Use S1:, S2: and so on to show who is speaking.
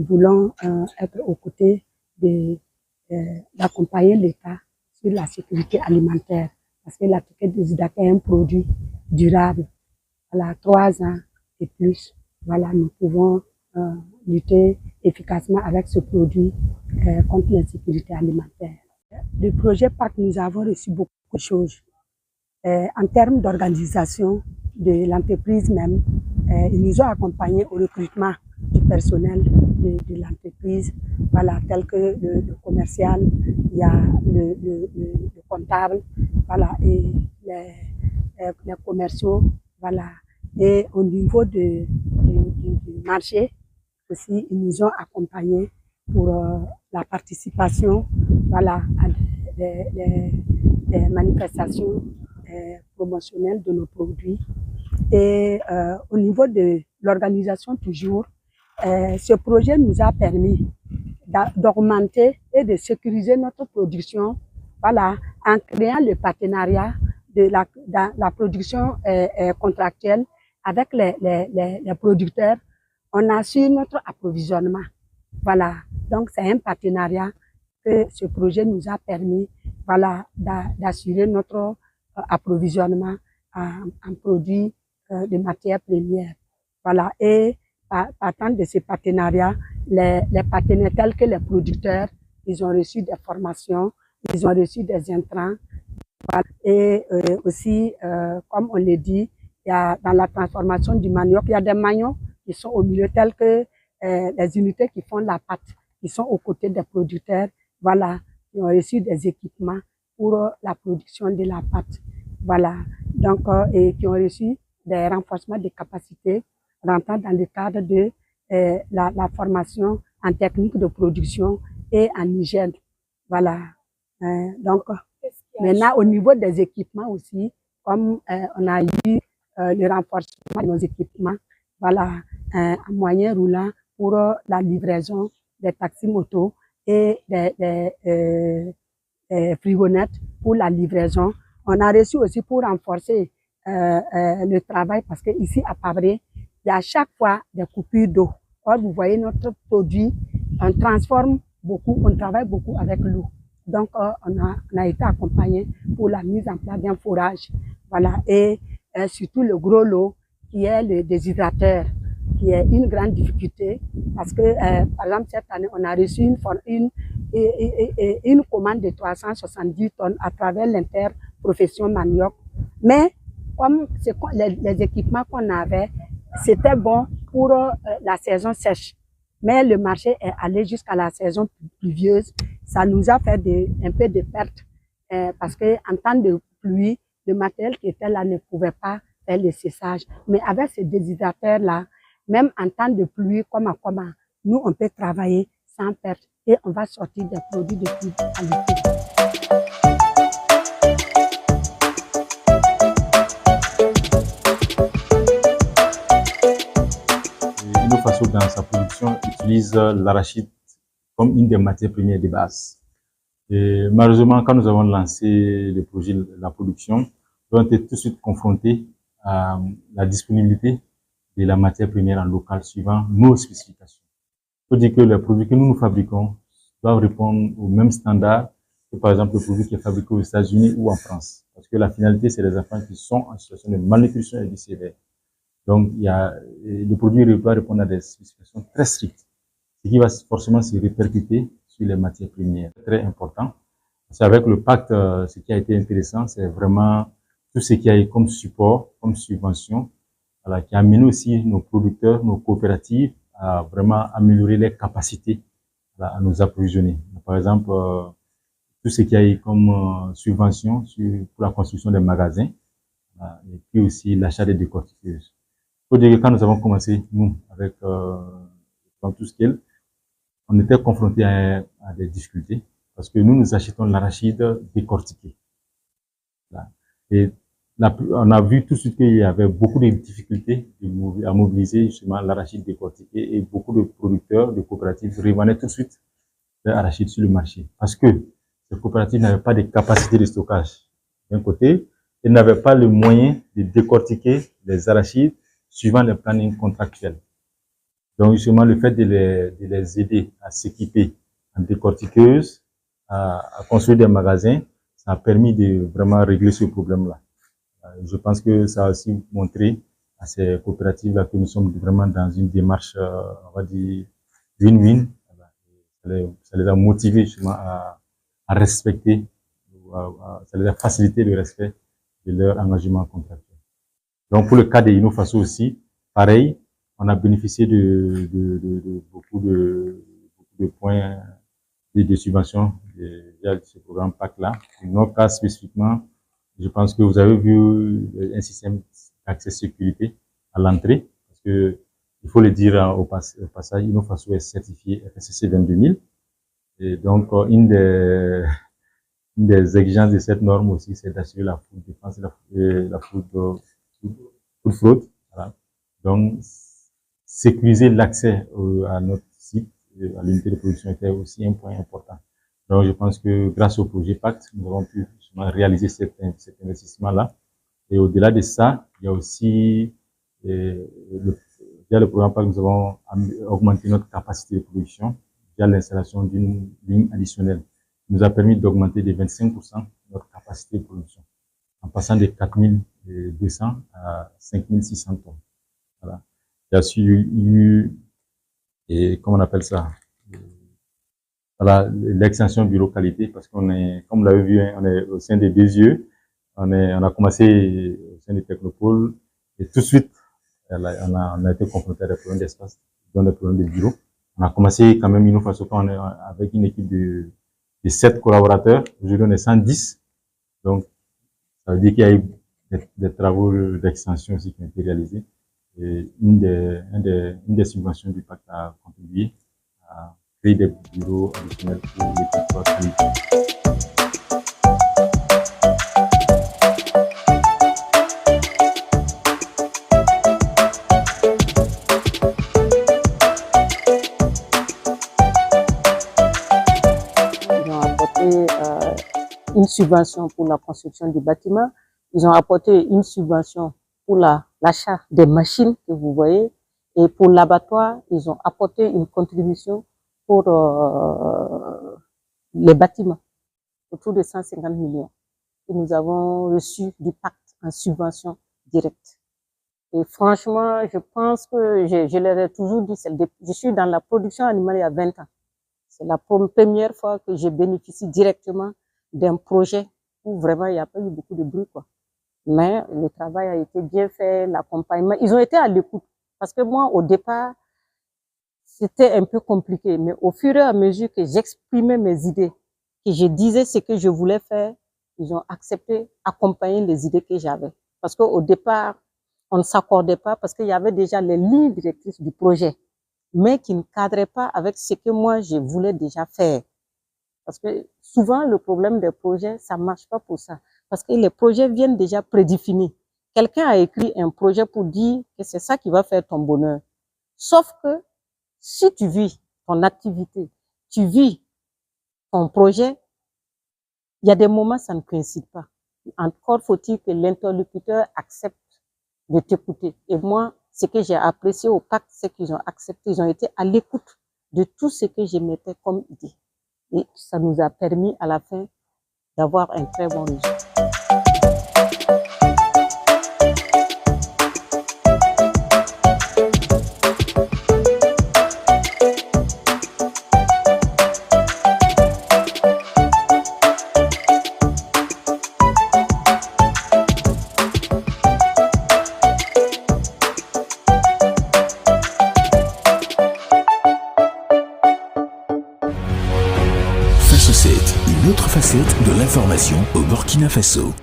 S1: nous voulons être aux côtés d'accompagner l'État sur la sécurité alimentaire. Parce que la ticket de Zidaka est un produit durable. Voilà, 3 ans et plus. Voilà, nous pouvons lutter efficacement avec ce produit contre l'insécurité alimentaire. Le projet PAC, nous avons reçu beaucoup de choses. En termes d'organisation de l'entreprise même, ils nous ont accompagnés au recrutement du personnel de l'entreprise, voilà, tel que le commercial, il y a le comptable, voilà, et les commerciaux, voilà. Et au niveau du marché aussi, ils nous ont accompagnés pour la participation, voilà, à des manifestations promotionnelles de nos produits. Et au niveau de l'organisation toujours, ce projet nous a permis d'augmenter et de sécuriser notre production, voilà, en créant le partenariat de la production contractuelle avec les producteurs. On assure notre approvisionnement. Voilà, donc c'est un partenariat que ce projet nous a permis, voilà, d'assurer notre approvisionnement en produits de matières premières. Voilà, et partant de ces partenariats, les partenaires tels que les producteurs, ils ont reçu des formations, ils ont reçu des intrants. Voilà. Et aussi, comme on l'a dit, il y a dans la transformation du manioc, il y a des maniocs qui sont au milieu, tels que les unités qui font la pâte, qui sont aux côtés des producteurs, voilà, qui ont reçu des équipements pour la production de la pâte. Voilà, donc, et qui ont reçu des renforcements de capacités rentrant dans le cadre de la formation en technique de production et en hygiène. Voilà, donc, maintenant, au niveau des équipements aussi, comme on a eu le renforcement de nos équipements, voilà, un moyen roulant pour la livraison des taxis-motos et des frigonettes pour la livraison. On a reçu aussi pour renforcer le travail parce que ici à Pabré, il y a à chaque fois des coupures d'eau. Or, vous voyez notre produit, on transforme beaucoup, on travaille beaucoup avec l'eau. Donc, on a été accompagné pour la mise en place d'un forage. Voilà, et surtout le gros lot qui est le déshydrateur, qui est une grande difficulté parce que, par exemple, cette année, on a reçu une commande de 370 tonnes à travers l'interprofession manioc. Mais comme les équipements qu'on avait, c'était bon pour la saison sèche. Mais le marché est allé jusqu'à la saison pluvieuse. Ça nous a fait un peu de pertes parce que en temps de pluie, le matériel qui était là ne pouvait pas faire le séchage. Mais avec ces déshydrateurs-là, même en temps de pluie, comment, nous, on peut travailler sans perte et on va sortir des produits de toute qualité.
S2: Faso, dans sa production, utilise l'arachide comme une des matières premières de base. Et malheureusement, quand nous avons lancé le projet, la production, nous avons été tout de suite confrontés à la disponibilité de la matière première en local suivant nos spécifications. Il faut dire que les produits que nous fabriquons doivent répondre aux mêmes standards que, par exemple, le produit qui est fabriqué aux États-Unis ou en France. Parce que la finalité, c'est les enfants qui sont en situation de malnutrition et de sévère. Donc, le produit doit répondre à des spécifications très strictes, ce qui va forcément se répercuter sur les matières premières. C'est très important. C'est avec le pacte, ce qui a été intéressant, c'est vraiment tout ce qui a eu comme support, comme subvention, voilà, qui a amené aussi nos producteurs, nos coopératives à vraiment améliorer les capacités, voilà, à nous approvisionner. Par exemple, tout ce qui a eu comme subvention pour la construction des magasins, voilà, et puis aussi l'achat des décortiqueuses. Il faut dire que quand nous avons commencé, nous, avec dans tout scale, on était confrontés à des difficultés parce que nous achetons l'arachide décortiqué. Voilà. Et on a vu tout de suite qu'il y avait beaucoup de difficultés à mobiliser justement l'arachide décortiqué et beaucoup de producteurs, de coopératives revenaient tout de suite l'arachide sur le marché parce que ces coopératives n'avaient pas de capacité de stockage. D'un côté, elles n'avaient pas le moyen de décortiquer les arachides suivant les plannings contractuels. Donc, justement, le fait de les aider à s'équiper en décortiqueuse, à construire des magasins, ça a permis de vraiment régler ce problème-là. Je pense que ça a aussi montré à ces coopératives-là que nous sommes vraiment dans une démarche, on va dire, win-win. Ça les a motivés justement à respecter, ça les a facilité le respect de leur engagement contractuel. Donc, pour le cas des Innofaso aussi, pareil, on a bénéficié de beaucoup de points de subventions via ce programme PAC-là. Dans notre cas spécifiquement, je pense que vous avez vu un système d'accès sécurité à l'entrée, parce que il faut le dire au passage, Innofaso est certifié FSCC 22000. Et donc, une des exigences de cette norme aussi, c'est d'assurer la food défense, la food fraude. Voilà. Donc, sécuriser l'accès à notre site, à l'unité de production était aussi un point important. Donc, je pense que grâce au projet PACT, nous avons pu réaliser cet investissement-là. Et au-delà de ça, il y a aussi, via le programme PACT, nous avons augmenté notre capacité de production via l'installation d'une ligne additionnelle. Qui nous a permis d'augmenter de 25% notre capacité de production, en passant de 4200 à 5600 tonnes. Voilà. Il y a aussi eu, et comment on appelle ça, voilà, l'extension bureau qualité, parce qu'on est, comme vous l'avez vu, hein, on est au sein des deux yeux. On a commencé au sein des technopoles, et tout de suite, on a été confronté à des problèmes d'espace, dont des problèmes de bureau. On a commencé quand même Innofaso avec une équipe de 7 collaborateurs. Aujourd'hui, on est 110. Donc, ça veut dire qu'il y a eu des travaux d'extension aussi qui ont été réalisés. Et une des subventions du pacte a contribué à créer des bureaux additionnels pour les territoires qualité.
S1: Ils ont apporté une subvention pour la construction du bâtiment. Ils ont apporté une subvention pour l'achat des machines que vous voyez. Et pour l'abattoir, ils ont apporté une contribution pour les bâtiments, autour de 150 millions. Que nous avons reçu du pacte en subvention directe. Et franchement, je pense que je leur ai toujours dit, je suis dans la production animale il y a 20 ans. C'est la première fois que je bénéficie directement d'un projet où vraiment il n'y a pas eu beaucoup de bruit, quoi. Mais le travail a été bien fait, l'accompagnement. Ils ont été à l'écoute. Parce que moi, au départ, c'était un peu compliqué. Mais au fur et à mesure que j'exprimais mes idées, que je disais ce que je voulais faire, ils ont accepté d'accompagner les idées que j'avais. Parce qu'au départ, on ne s'accordait pas parce qu'il y avait déjà les lignes directrices du projet, mais qui ne cadraient pas avec ce que moi, je voulais déjà faire. Parce que souvent, le problème des projets, ça ne marche pas pour ça. Parce que les projets viennent déjà prédéfinis. Quelqu'un a écrit un projet pour dire que c'est ça qui va faire ton bonheur. Sauf que si tu vis ton activité, tu vis ton projet, il y a des moments ça ne coïncide pas. Encore faut-il que l'interlocuteur accepte de t'écouter. Et moi, ce que j'ai apprécié au pacte, c'est qu'ils ont accepté, ils ont été à l'écoute de tout ce que je mettais comme idée. Et ça nous a permis à la fin d'avoir un très bon résultat.
S3: Une autre facette de l'information au Burkina Faso.